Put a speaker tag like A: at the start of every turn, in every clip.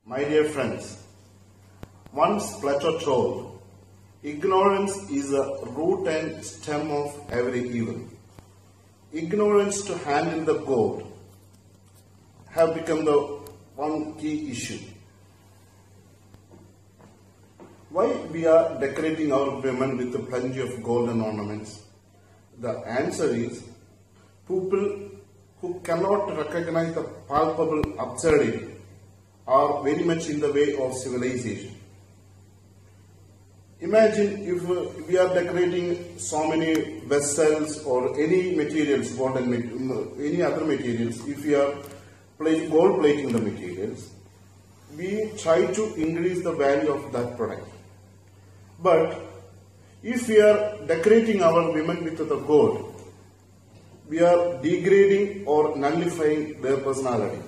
A: My dear friends, once Plato told, ignorance is the root and stem of every evil. Ignorance to handle the God have become the one key issue. Why we are decorating our women with plenty of golden ornaments? The answer is people who cannot recognize the palpable absurdity are very much in the way of civilization. Imagine if we are decorating so many vessels or any materials, any other materials, if we are gold plating the materials, we try to increase the value of that product. But if we are decorating our women with the gold, we are degrading or nullifying their personality.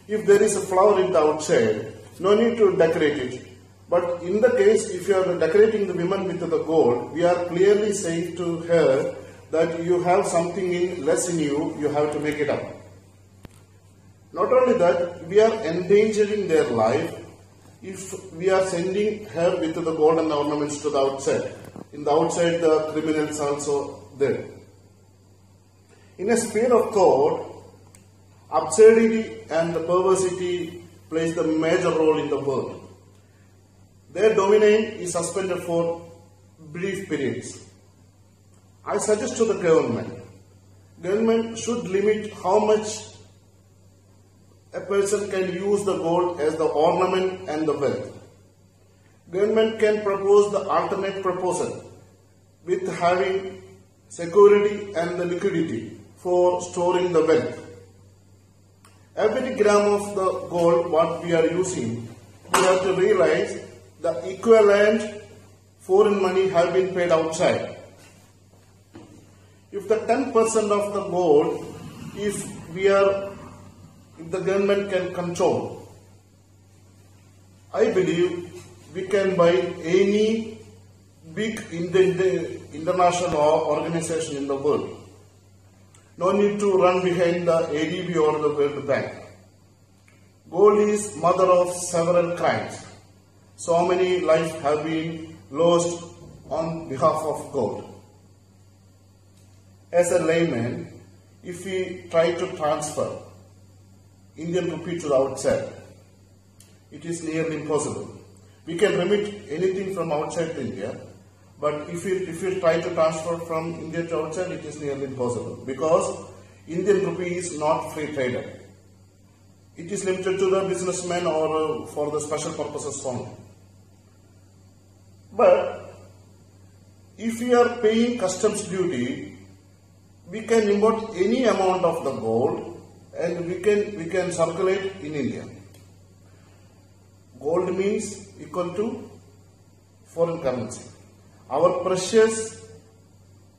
A: If there is a flower in the outside, no need to decorate it. But in the case, if you are decorating the women with the gold, we are clearly saying to her that you have something less in you, you have to make it up. Not only that, we are endangering their life if we are sending her with the golden ornaments to the outside. In the outside, the criminals also there. In a sphere of thought, absurdity and the perversity plays the major role in the world. Their domain is suspended for brief periods. I suggest to the government should limit how much a person can use the gold as the ornament and the wealth. Government can propose the alternate proposal with having security and the liquidity for storing the wealth. Every gram of the gold what we are using, we have to realize the equivalent foreign money have been paid outside. If the 10% of the gold, if the government can control, I believe we can buy any big international organization in the world. No need to run behind the ADB or the World Bank. Gold is mother of several crimes. So many lives have been lost on behalf of gold. As a layman, if we try to transfer Indian rupee to the outside, it is nearly impossible. We can remit anything from outside India, but if we try to transfer from India to outside, it is nearly impossible because Indian rupee is not free traded. It is limited to the businessmen or for the special purposes only. But if we are paying customs duty, we can import any amount of the gold and we can circulate in India. Gold means equal to foreign currency. Our precious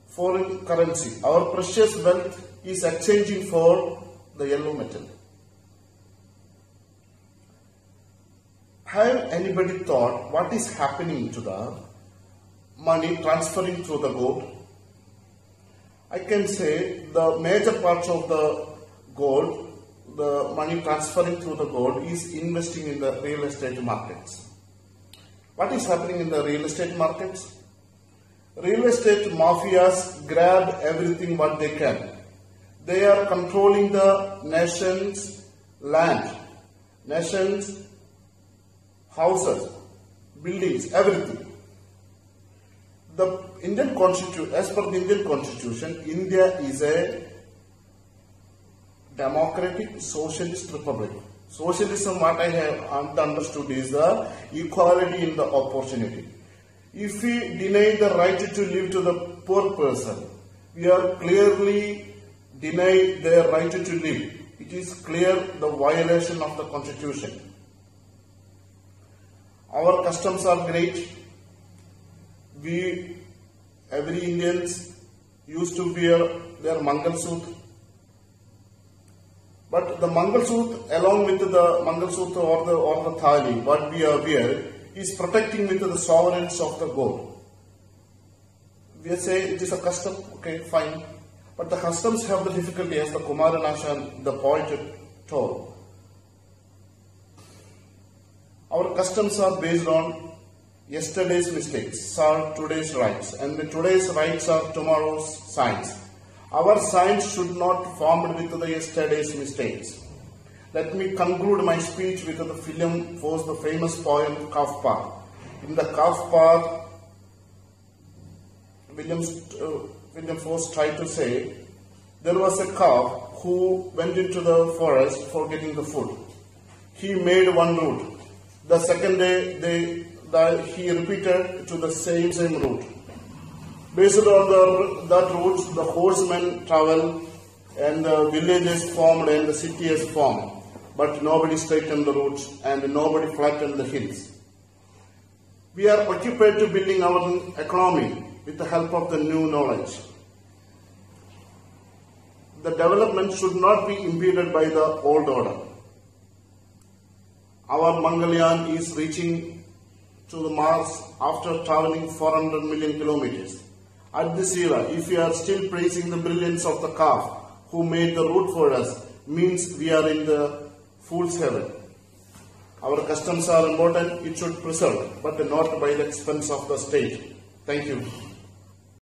A: foreign currency, our precious wealth is exchanging for the yellow metal. Have anybody thought what is happening to the money transferring through the gold? I can say the major parts of the gold, the money transferring through the gold is investing in the real estate markets. What is happening in the real estate markets? Real estate mafias grab everything what they can. They are controlling the nation's land, nation's houses, buildings, everything. The Indian Constitution, as per the Indian Constitution, India is a democratic socialist republic. Socialism, what I have understood, is the equality in the opportunity. If we deny the right to live to the poor person, we are clearly deny their right to live. It is clear the violation of the Constitution. Our customs are great. Every Indians used to wear their Mangalsutra. But the Mangalsutra, along with the Mangalsutra or the Thali, what we are wearing, is protecting with the sovereigns of the gold. We say it is a custom, okay, fine. But the customs have the difficulty, as the Kumaran Ashan, the poet, told. Our customs are based on yesterday's mistakes are today's rights, and the today's rights are tomorrow's signs. Our signs should not formed with the yesterday's mistakes. Let me conclude my speech with the film was the famous poem Calf Path. In the Calf Path, William Force tried to say, there was a calf who went into the forest for getting the food. He made one route. The second day, he repeated to the same route. Based on that route, the horsemen traveled and the villages formed and the cities formed. But nobody straightened the route and nobody flattened the hills. We are occupied to building our economy with the help of the new knowledge. The development should not be impeded by the old order. Our Mangalyaan is reaching to the Mars after traveling 400 million kilometers. At this era, if we are still praising the brilliance of the calf who made the route for us, means we are in the fool's heaven. Our customs are important, it should preserve, but not by the expense of the state. Thank you.